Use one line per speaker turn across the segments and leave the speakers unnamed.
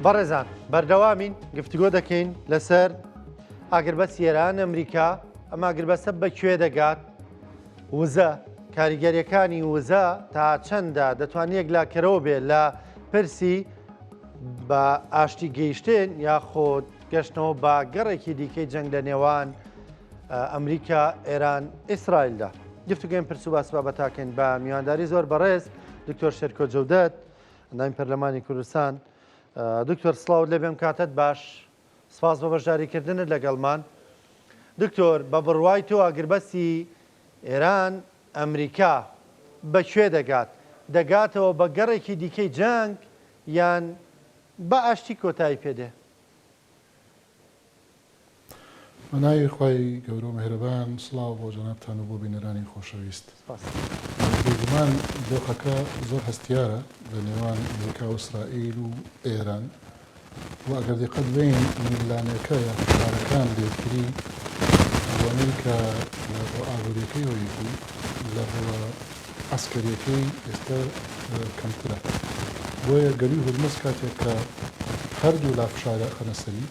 بەڕێزان بەردەوامین گفتگۆ دەکەین لەسەر ئاگربەست ئێران ئەمریکا ئەم ئاگربەستە بەکوێ دەگات وزە کاریگەریەکانی وزە تا چەندە دەتوانێت یەکلاکەرەوە بێت لە پرسی بە ئاشتی گەیشتن یاخۆ گەشتنەوە بە گەڕێکی دیکەی جەنگ لە نێوان ئەمریکا ئێران ئیسرائیلدا گفتوگوین پرس و باس بابەتاکەین بە میوانداری زۆر بەڕێز دکتۆر شێرکۆ جەودەت ئەندامی پەرلەمانی کوردستان. دکتۆر سڵاو لەبێم کاتت باش سپاس بە بەشداریکردنت لەگەڵمان. دکتۆر بە بڕوای تۆ ئاگربەستی ئێران ئەمریکا بەکوێ دەگاتەوە بە گەڕێکی دیکەی جەنگ یان بە ئاشتی کۆتایی پێدێ؟
مەناوی خی گەورە مهرەبان سڵاو بۆ جەنابتان و بۆ بینەرانی خۆشەویست. بێگومان دۆخەکە زۆر هەستیارە لە نێوان ئەمریکا و ئیسرائیل و ئێران و ئەگەر دقت بین میلانەکە یا شارەکان لێکری بۆ ئەمریکا بۆ ئابوووریەکەی هۆی بوو لە عەسکەریەکەی ئێستا کەمترە. بۆیە گەروی هورمز کاتێک کە هەردوو لافشارە خەنەسەری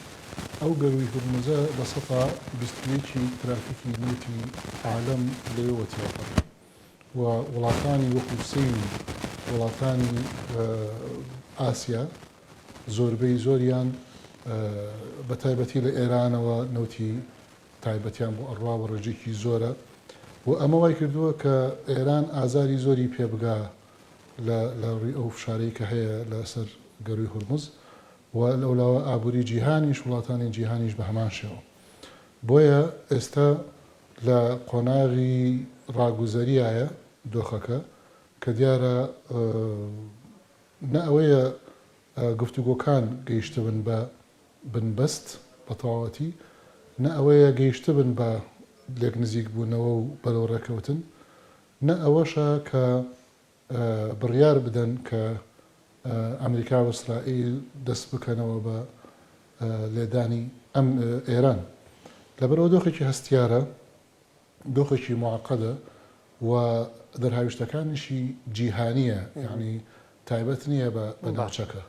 ئەو گەروی هورمزە بە سەتا 21 ترافیکی نوتی عالەم لەوێوە تێپەڕ و وڵاتانی وەکو سین و وڵاتانی ئاسیا زۆربەی زۆریان بە تایبەتی لە ئێرانەوە نەوتی تایبەتیان بۆ ئەڕوا و ڕێژێکی زۆرە و ئەمە وای کردووە کە ئێران ئازاری زۆری پێبگا لە ڕووی ئەو فشارەی کە هەیە لەسەر گەروی هورمز و لەولاوە ئابووری جیهانیش وڵاتانی جیهانیش بە هەمان شێوە. بۆیە ئێستا لە قۆناغی ڕاگوزەریایە دۆخەکە کە دیارە نە ئەوەیە گفتوگۆکان گەیشتە بن بە بنبەست بە تەواوەتی، نە ئەوەیە گەیشتە بن بە لێک نزیک بوونەوە و بەرەو ڕێکەوتن، نە ئەوەشە کە بڕیار بدەن کە ئەمریکا و ئیسرائیل دەست بکەنەوە بە لێدانی ئەم ئێران. لەبەرەوە دۆخێکی هەستیارە، دۆخێکی معقەدە و دەرهاویشتەکانیشی جیهانیە، یعنی تایبەت نییە بە ناوچەکە،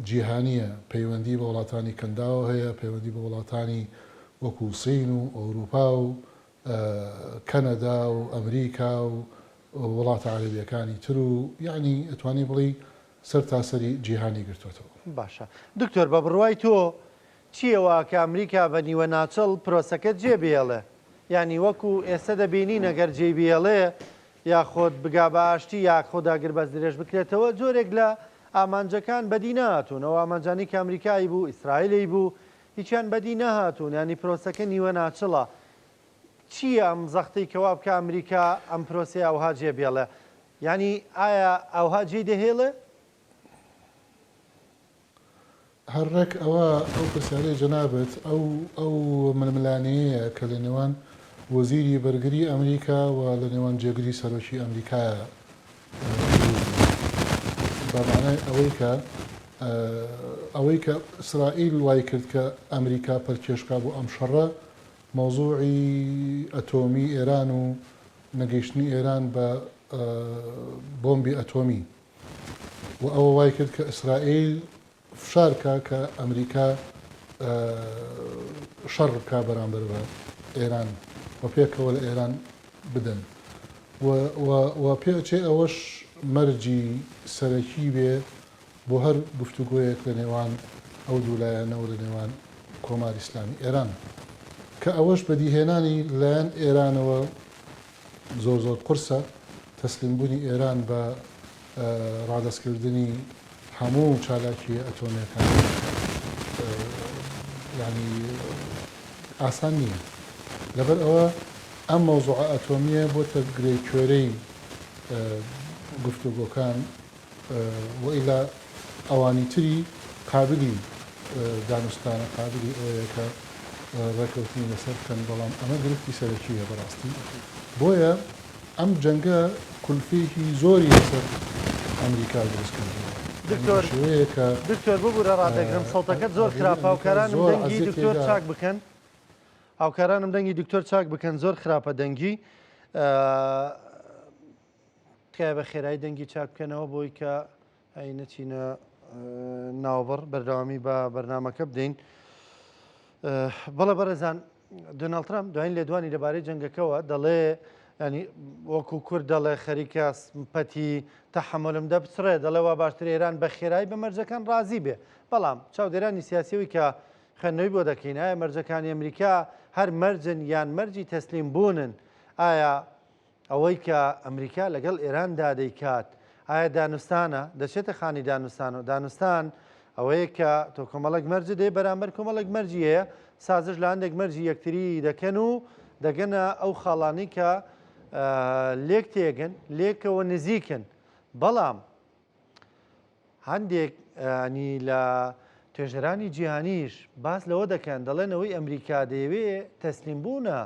جیهانیە، پەیوەندی بە وڵاتانی کەنداوە هەیە، پەیوەندی بە وڵاتانی وەکو سین و ئەوروپا و کەنەدا و ئەمریکا و وڵاتە عەرەبیەکانی تر و یعنی ئەتوانی بڵی سەر تاسەری جیهانی گرتوێتەوە.
باشە دکتۆر بە بڕوای تۆ چیەوە کە ئەمریکا بە نیوە ناچەڵ پرۆسەکە جێبێڵێ؟ ینی وەکو ئێستا دەبینی نەگەر جێبێڵێ یاخۆت بگا بە ئاشتی یاخۆ داگربەست درێژ بکرێتەوە جۆرێک لە ئامانجەکان بەدی نهاتوون. ئەو ئامانجانی کە ئەمریکایی بوو ئیسرائیلی بوو هیچیان بەدی نەهاتوون، ینی پرۆسەکە نیوە ناچڵە. چییە ئەم زەختەی کەوا بکە ئەمریکا ئەم پرۆسی ئەوها جێبێڵێ؟ ینی ئایا ئەوها جێ دەهێڵێ؟
هەرڕێک ئەوە ئەو پرسیارەی جەنابەت ئەو ململانەیە کە لە نێوان وەزیری بەرگری ئەمریکا و لە نێوان جێگری سەرۆکی ئەمریکایە بەمانای ئەوەی کە ئیسرائیل وای کرد کە ئەمریکا پەرکێشکا بۆ ئەم شەڕە مۆزوعی ئەتۆمی ئێران و نەگەیشتنی ئێران بە بۆمبی ئەتۆمی و ئەوە وای کرد کە ئیسرائیل فشارکە کە ئەمریکا شەڕ بکا بەرامبەر بە ئێران و پێکەوە لە ئێران بدەن و پێچێ ئەوەش مەرجی سەرەکی بێ بۆ هەر گفتوگۆیەک لە نێوان ئەو دوولایەنەوە لە نێوان کۆماری ئیسلامی ئێران کە ئەوەش بەدیهێنانی لایەن ئێرانەوە زۆر قورسە تەسلیمبوونی ئێران بە ڕادەستکردنی هەموو چالاکی ئەتۆمیەکان ینی ئاسان نییە. لەبەر ئەوە ئەم مەوزوع ئەتۆمیە بۆتە گرێکوێرەی گفتوگۆکان و ئیلا ئەوانی تری قابلی دانوستانە قابلی ئەوەیە کە ڕێکەوتنی لەسەر بکەن، بەڵام ئەمە گرفتی سەرەکیە بەڕاستی. بۆیە ئەم جەنگە کولفێکی زۆری لەسەر ئەمریکا دروستکردووە.
دکتۆر ببوورە ڕادەگرم سەڵتەکەت زۆر خراپە. هاوکارانم دەنگی دکتۆر چاک بکەن، هاوکارانم دەنگی دکتۆر چاک بکەن، زۆر خراپە دەنگی. تکایە بە خێرایی دەنگی چاک بکەنەوە بۆی کە ئەی نەچینە ناوبڕ بەردەوامی بە بەرنمەکە بدەین. بەڵە بەرەزان دۆناڵد ترامپ دوایین لێدوانی لەبارەی جەنگەکەەوە دەڵێ ینی وەکو کورد دەڵێ خەریکە پەتی تەحملم دەبچڕێ دەڵێ وا باشتر ئێران بە خێرایی بە مەرجەکان ڕازی بێ. بەڵام چاودێرانی سیاسیەوەی کە خوێندنەوەی بۆ دەکەین ئایا مەرجەکانی ئەمریکا هەر مەرجن یان مەرجی تەسلیم بوونن؟ ئایا ئەوەی کە ئەمریکا لەگەڵ ئێراندا دەیکات ئایا دانوستانە دەچێتە خانی دانوستان و دانوستان ئەوەیە کە تۆ کۆمەڵک مەرج دێ بەرامبەر کۆمەڵک مەرجی هەیە سازش لە هەندێک مەرجی یەکتری دەکەن و دەگەنە ئەو خاڵانی کە لێک تێگەن لێکەوە نزیکن. بەڵام هەندێک نی لە توێژەرانی جیهانیش باس لەوە دەکەن دەڵێنەوەی ئەمریکا دەیەوێت تەسلیم بوونە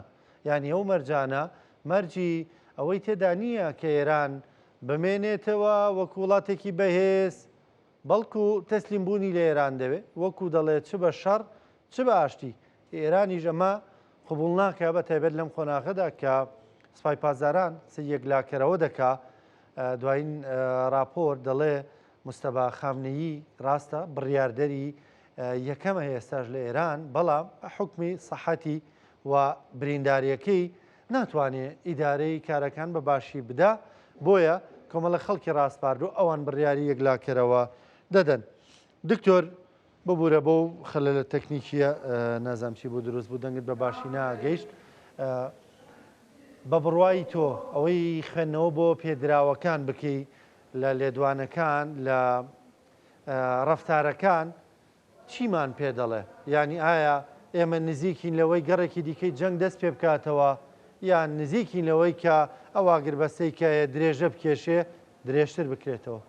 ینی ئەو مەرجانە مەرجی ئەوەی تێدا نییە کە ئێران بمێنێتەوە وەکو وڵاتێکی بەهێز بەڵکو تەسلیم بوونی لە ئێران دەوێت وەکو دەڵێت چ بە شەڕ چ بە ئاشتی ئێرانی ژەمە قبول ناکە بە تایبەت لەم خۆناغەدا کە سوپای پازاران یەکلاکەرەوە دەکا. دوایین راپۆر دەڵێ مستەبا خامنەیی ڕاستە بڕیاردەری یەکەمە ئێستاش لە ئێران بەڵام حکمی سەحەتی و برینداریەکەی ناتوانێت ئیدارەی کارەکان بە باشی بدا بۆیە کۆمەڵە خەڵکی ڕاستپارد و ئەوان بڕیاری یەکلاکەرەوە دەدەن. دکتۆر ببوورە بۆ خەلە لە تەکنیکیە نازام چی بۆ دروست بوو دەنگت بە باشی ناگەیشت. بە بڕوای تۆ ئەوەی خوێندنەوە بۆ پێدراوەکان بکەی لە لێدوانەکان لە ڕەفتارەکان چیمان پێ دەڵێ؟ ینی ئایا ئێمە نزیکین لەوەی گەڕێکی دیکەی جەنگ دەست پێ بکاتەوە یان نزیکین لەوەی کە ئەو ئاگربەستەی کە درێژە بکێشێ درێژتر بکرێتەوە؟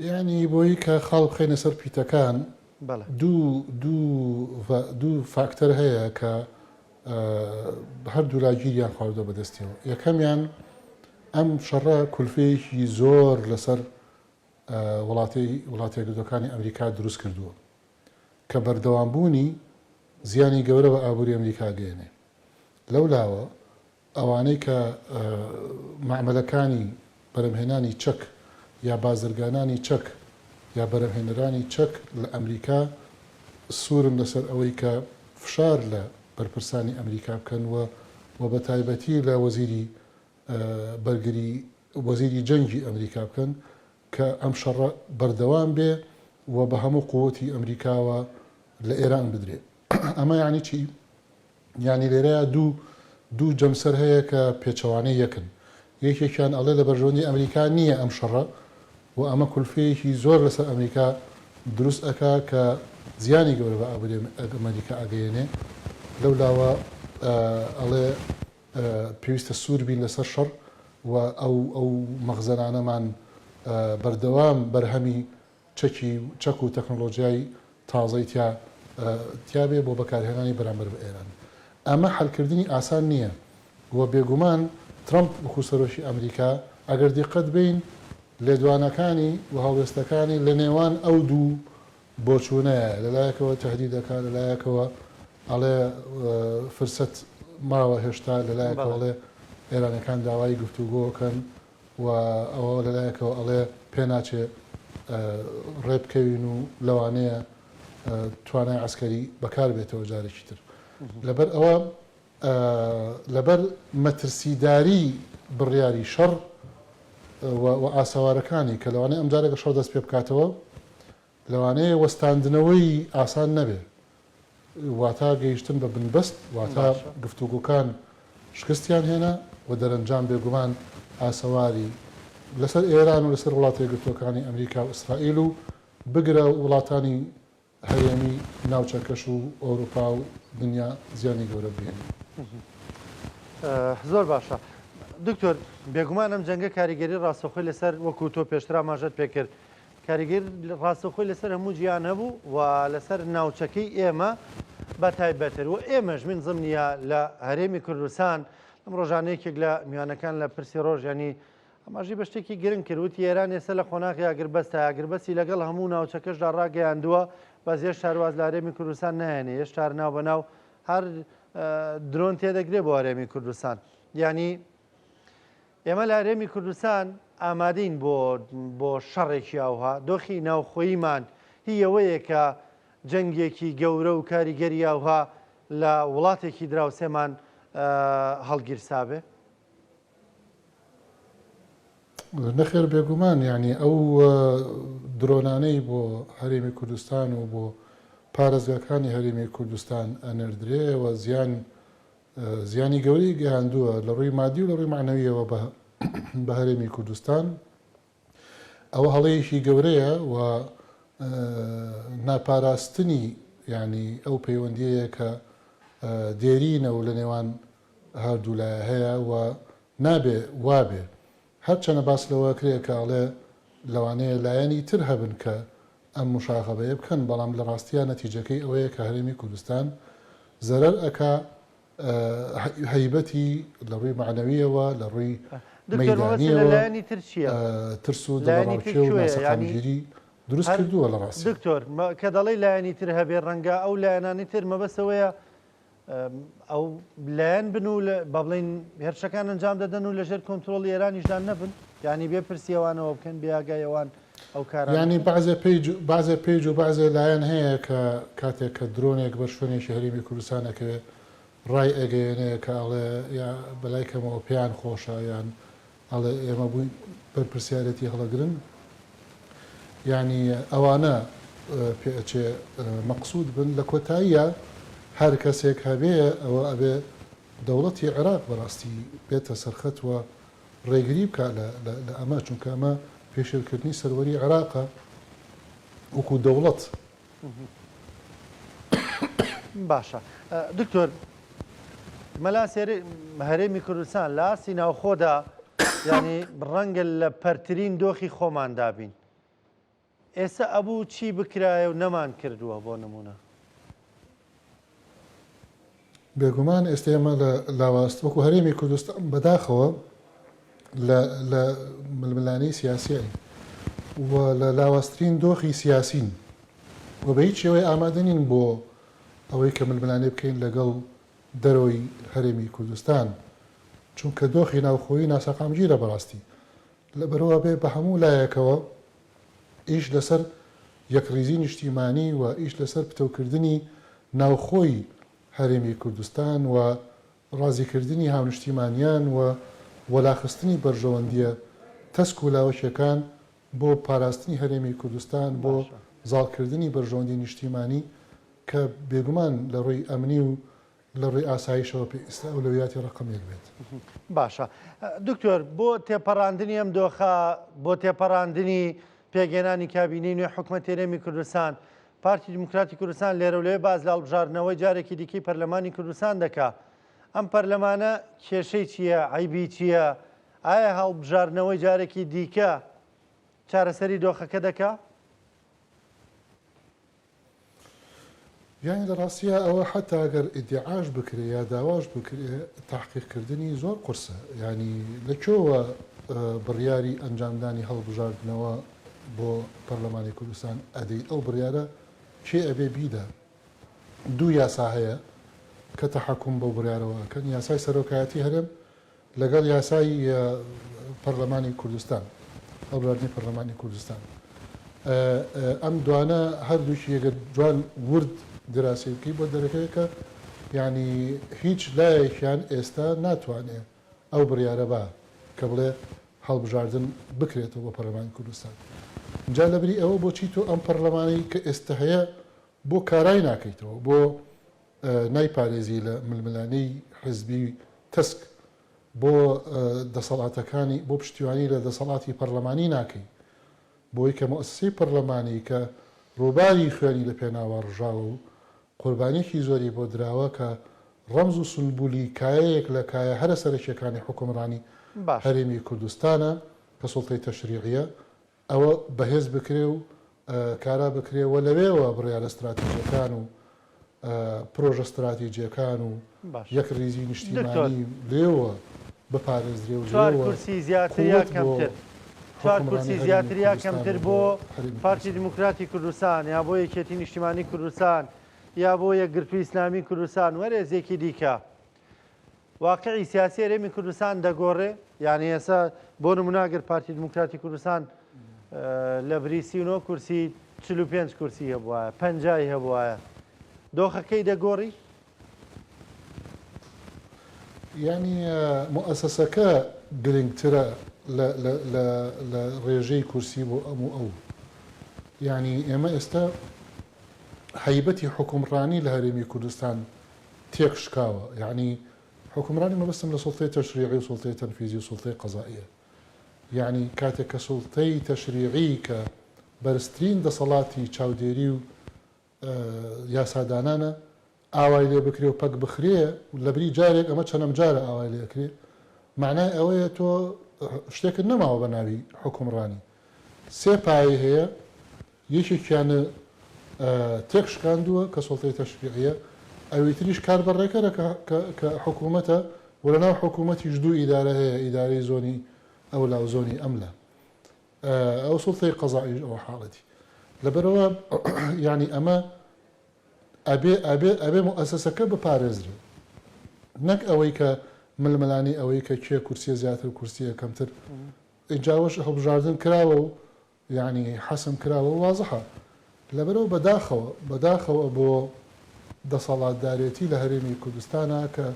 ینی بۆی کە خاڵ بخێنە سەر پیتەکان دوو فاکتەر هەیە کە هەردوو لاگیریان خواردە بەدەستیەوە. یەکەمیان ئەم شەڕە کولفەیەکی زۆر لەسەر وڵاتە یەکگرتووەکانی ئەمریکا دروست کردووە کە بەردەوامبوونی زیانی گەورە بە ئابووری ئەمریکا گەێنێ. لەولاوە ئەوانەی کە معاملەکانی بەرەمهێنانی چەک یا بازرگانانی چەک یا بەرەمهێنەرانی چەک لە ئەمریکا سوورن لەسەر ئەوەی کە فشار لە بەرپرسانی ئەمریکا بکەنوە و بە تایبەتی لە وەزیری بەرگری وەزیری جەنگی ئەمریکا بکەن کە ئەم شەڕە بەردەوام بێ و بە هەموو قووەتی ئەمریکاوە لە ئێران بدرێت. ئەمە یعنی چی؟ یعنی لێرەیە دوو جەمسەر هەیە کە پێچەوانەی یەکن. یەکێکیان ئەڵێ لە بەرژەوەندی ئەمریکا نییە ئەم شەڕە و ئەمە کولفەیەکی زۆر لەسەر ئەمریکا دروست ئەکا کە زیانی گەورە بە ئابووری ئەمریکا ئەگەیەنێ. لەولاوە ئەڵێ پێویستە سوور بین لەسەر شەڕ و ئەو مەخزەنانەمان بەردەوام بەرهەمی چەک و تەکنۆلۆژیای تازەی تیابێ بۆ بەکارهێنانی بەرامبەر بە ئێران. ئەمە حەلکردنی ئاسان نییە و بێگومان ترامپ بخوسەرۆشی ئەمریکا ئەگەر دیقەت بین لێدوانەکانی و هەڵوێستەکانی لە نێوان ئەو دوو بۆچوونەیە لەلایەکەوە تەهدیدەکان لەلایەکەوە ئەڵێ فرسەت ماوە هێشتا لەلایەکەوە ئەڵێ ئێرانەکان داوای گفتوگۆکەن و ئەوە لەلایەکەوە ئەڵێ پێ ناچێ ڕێبکەوین و لەوانەیە توانای عسکەری بەکار بێتەوە جارێکی تر. لەبەر ئەوە لەبەر مەترسیداری بڕیاری شەڕ و ئاساوارەکانی کە لەوانەیە ئەم جارێکە شەڕ دەست پێ بکاتەوە لەوانەیە وەستاندنەوەی ئاسان نەبێ واتە گەیشتن بە بنبەست واتە گفتوگۆکان شکستیان هێنا و دەرەنجام بێگومان ئاسەواری لەسەر ئێران و لەسەر وڵاتە یەکگرتووەکانی ئەمریکا و ئیسرائیل و بگرە وڵاتانی هەرێمی ناوچەکەش و ئەوروپا و دنیا زیانی گەورە بێنێ.
زۆر باشە. دکتۆر بێگومان ئەم جەنگە کاریگەری ڕاستەخۆی لەسەر وەکو تۆ پێشترا ماژەت پێکرد کاریگەر ڕاستەخۆی لەسەر هەموو گیان هەبوو و لەسەر ناوچەکەی ئێمە بە تایبەتر و ئێمەش من زمنیە لە هەرێمی کوردستان ئەم ڕۆژانەیەکێک لە میوانەکان لە پرسی ڕۆژانی ئەماژی بە شتێکی گرنگ کردوتی ئێران ئێستا لە خۆناغی ئاگربەستە ئاگربەستی لەگەڵ هەموو ناوچەکەشدا ڕاگەیاندووە بەس هێشتا شارواز لە هەرێمی کوردستان نایەنێ هێشتا ناو بەناو هەر درۆن تێدەگرێت بۆ هەرێمی کوردستان. ینی ئێمە لە هەرێمی کوردستان ئامادەین بۆ شەڕێکی ئاوها دۆخی ناوخۆییمان هیەوەیە کە جەنگێکی گەورە و کاریگەری ئاوها لە وڵاتێکی دراوسێمان هەڵگیرسابێ؟
نەخێر بێگومان یعنی ئەو درۆنانەی بۆ هەرێمی کوردستان و بۆ پارێزگاکانی هەرێمی کوردستان ئەنەردرێەوە زیانی گەورەی گەیاندووە لە ڕووی مادی و لە ڕووی معنەویەوە بە هەرێمی کوردستان. ئەوە هەڵەیەکی گەورەیە و ناپاراستنی ینی ئەو پەیوەندیەیە کە دێرینە و لە نێوان هەردوو لایە هەیە و نابێ وابێ هەرچەنە باس لەوە کرێ کاڵێ لەوانەیە لایەنی تر هەبن کە ئەم مشاغبەیە بکەن، بەڵام لە ڕاستیە نەتیجەکەی ئەوەیە کە هەرێمی کوردستان زەرەر ئەکا هەیبەتی لە ڕووی معنەویەوە لە ڕووی مەیدانیەوە ترس و دەڵاوچێ و ناسەقامگیری دروست کردووە لە ڕاستی.
دکتۆر کە دەڵی لایەنی تر هەبێ ڕەنگە ئەو لایەنانی تر مەبەستەوەیە ئەو لایەن بن و بە بڵین هێرشەکان ئەنجام دەدەن و لەژێر کۆنتترۆڵی ئێرانیشدان نەبن، ینی بێ پرسیەوانەوە بکەن بیاگایەوان ئەو کار
ینی بازێ پیج و بازێ لایەن هەیە کە کاتێک کە درۆنێک بە شوێنێکی هەرێمی کوردستانەکە ڕای ئەگەیەنەیە کە ئەڵێ یا بەلایکەمەوە پێیان خۆشە یان ئەڵێ ئێمە بووین بەرپرسیارەتی هەڵەگرن، ینی ئەوانە پێچێ مەقسوود بن لە کۆتاییە هەر کەسێک هەبێ ئەوە ئەبێ دەوڵەتی عێراق بەڕاستی بێتە سەرخەت وە ڕێگری بکە لە ئەمە، چونکە ئەمە پێشێلکردنی سەروەری عێراقە وەکو دەوڵەت.
باشە دکتۆر مەلا هەرێمی کوردستان لە ئاسی ناوخۆدا ینی ڕەنگە لە پەرترین دۆخی خۆمان دابین، ئێستا ئەبوو چی بکرایە و نەمان کردووە بۆ نمونە؟
بێگومان ئێستا ئێمە لە لاواست وەکو هەرێمی کوردستان بەداخەوە لە ململانەی سیاسیین و لە لاواسترین دۆخی سیاسین و بە هیچ شێوەیە ئامادە نین بۆ ئەوەی کە ململانێ بکەین لەگەڵ دەرەوەی هەرێمی کوردستان، چونکە دۆخی ناوخۆیی ناسەقامگیرە بەڕاستی لە بەرەوە بێ بە هەموو لایەکەوە ئیش لەسەر یەکریزی نیشتیمانی و ئیش لەسەر پتەوکردنی ناوخۆی هەرێمی کوردستان و ڕازیکردنی هاونیشتیمانیان و وەلاخستنی بەرژەوەندیە تەسک و لاوەشەکان بۆ پاراستنی هەرێمی کوردستان بۆ زاڵکردنی بەرژەوەندی نیشتیمانی کە بێگومان لە ڕووی ئەمنی و لە ڕووی ئاسایشەوە پێویستە ئەولەویاتی ڕقمێک بێت.
باشە دکتۆر بۆ تێپەڕاندنی ئەم دۆخە بۆ تێپەڕاندنی پێگەێنانی کابینەی نوێ حکومەت هەرێمی کوردستان پارتی دیموکراتی کوردستان لێرە لێ باز لە هەڵبژاردنەوەی جارێکی دیکەی پەرلەمانی کوردستان دەکا. ئەم پەرلەمانە کێشەی چییە؟ عیبی چییە؟ ئایا هەڵبژاردنەوەی جارێکی دیکە چارەسەری دۆخەکە دەکا؟
یانی لە ڕاستیە ئەوە حتا ئەگەر ئیدعاش بکرێ یا داواش بکرێ تحقیقکردنی زۆر قورسە، ینی لەکوێوە بڕیاری ئەنجامدانی هەڵبژاردنەوە بۆ پەرلەمانی کوردستان ئەدەی ئەو بڕیارە کێ ئەبێ بیدا؟ دوو یاسا هەیە کە تەحەکوم بەو بڕیارەوە کەن یاسای سەرۆکایەتی هەرێم لەگەڵ یاسای پەرلەمانی کوردستان هەڵبژاردنی پەرلەمانی کوردستان. ئەم دوانە هەردووشی ئەگەر جوان ورد دراسی بکەی بۆ دەرەکەوێت کە ینی هیچ لایەکیان ئێستا ناتوانێت ئەو بڕیارە بە کە بڵێ هەڵبژاردن بکرێتەوە بۆ پەرلەمانی کوردستان. جا لەبری ئەوە بۆچی تۆ ئەم پەرلەمانی کە ئێستا هەیە بۆ کارای ناکەیتەوە، بۆ نایپارێزی لە ململانەی حزبی تەسک بۆ دەسەڵاتەکانی بۆ پشتیوانی لە دەسەڵاتی پەرلەمانی ناکەی، بۆی کە مؤسسەی پەرلەمانی کە ڕووباری خوێنی لە پێناوە ڕژاوە و قوربانێکی زۆری بۆ دراوە کە ڕەمز و سنبولی کایەیەک لە کایە هەرە سەرکیەکانی حکومڕانی هەرێمی کوردستانە کە سوڵتەی تەشریعیە، ئەوە بەهێز بکرێ و کارا بکرێەوە لەوێەوە بڕیارە استراتیژیەکان و پرۆژە استراتیجیەکان و یەک ریزی نیشتیمانی لێوە بپارێزرێ و
چوار کورسی زیاتریا کەمتر چوار کورسی زیاتریا کەمتر بۆ پارتی دیموکراتی کوردستان یا بۆ یەکێتی نیشتیمانی کوردستان یا بۆ یەکگرتووی ئیسلامی کوردستان وەرێزێکی دیکە واقعی سیاسی هەرێمی کوردستان دەگۆڕێ یعنی ئێستا بۆ نموناگەر پارتی دموکراتی کوردستان لە بریسی و کورسی 45 کورسی هەبووایە 50 هەبووایە دۆخەکەی دەگۆڕی
يعني مؤسسەکە گرنگترە لە ڕێژەی کورسی بۆ ئەو يعني ئێمە ئێستا هەیبەتی حکومڕانی لە هەرێمی کوردستان تێک شکاوە يعني حکومڕانی مەبەستم لە سوڵتەی تەشریعی و سوڵتەی تەنفیزی و سوڵتەی قەزائیە يعني کاتێک کە سوڵتەی تەشریعی کە بەرزترین دەسەڵاتی چاودێری و یاسادانانە ئاوای لێ بکرێ و پەک بخرێ لە بری جارێک ئەمە چەندەم جارە ئاوای لێ ئەکرێ معنای ئەوەیە تۆ شتێکت نەماوە بە ناوی حکومڕانی سێ پایە هەیە یەکێکیانە تێک شکاندووە کە سوڵتەی تەشریعیە ئەوەی تریش کار بەڕێکەرە کە حکوومەتە و لەناو حکوومەتیش دوو ئیدارە هەیە ئیدارەی زۆنی ئەو لاو زۆنی ئەملا ئەو سوڵتەی قەزائیش ئەوە حاڵەتی لەبەرەوە یعنی ئەمە ئەبێ مؤسسەکە بپارێزرێ نەک ئەوەی کە ململانی ئەوەی کە کێ کورسیە زیاتر کورسیە کەمتر ئینجاوەش هەڵبژاردن کراوە و یعنی حەسم کراوە و وازەحە لەبەرەوە بەداخەوە بۆ دەسەڵاتدارێتی لە هەرێمی کوردستانە کە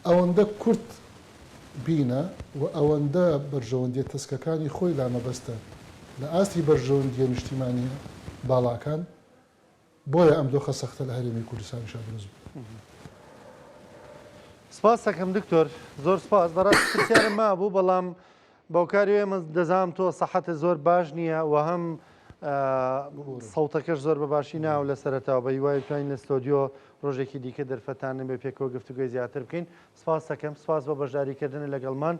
ئەوەندە کورت بینە و ئەوەندە بەرژەوەندیە تەسکەکانی خۆی لامەبەستە لە ئاستی بەرژەوەندیە نیشتیمانیە باڵاکان بۆیە ئەم دۆخە سەختە لە هەرێمی کوردستانی شادروز بوو.
سپاس دەکەم دکتۆر زۆر سپاس بەڕاستی پرسیارم مابوو بەڵام باوکاری ئێمە دەزانم تۆ سەحەتت زۆر باش نییە و هەم سەوتەکەش زۆر بەباشی ناو لە سەرەتاوە بە هیوای بتوانین لە ستۆدیۆ ڕۆژێکی دیکە دەرفەتانە بێ پێکەوە گفتوگوی زیاتر بکەین سپاس دەکەم سپاس بە بەشداریکردن لەگەڵمان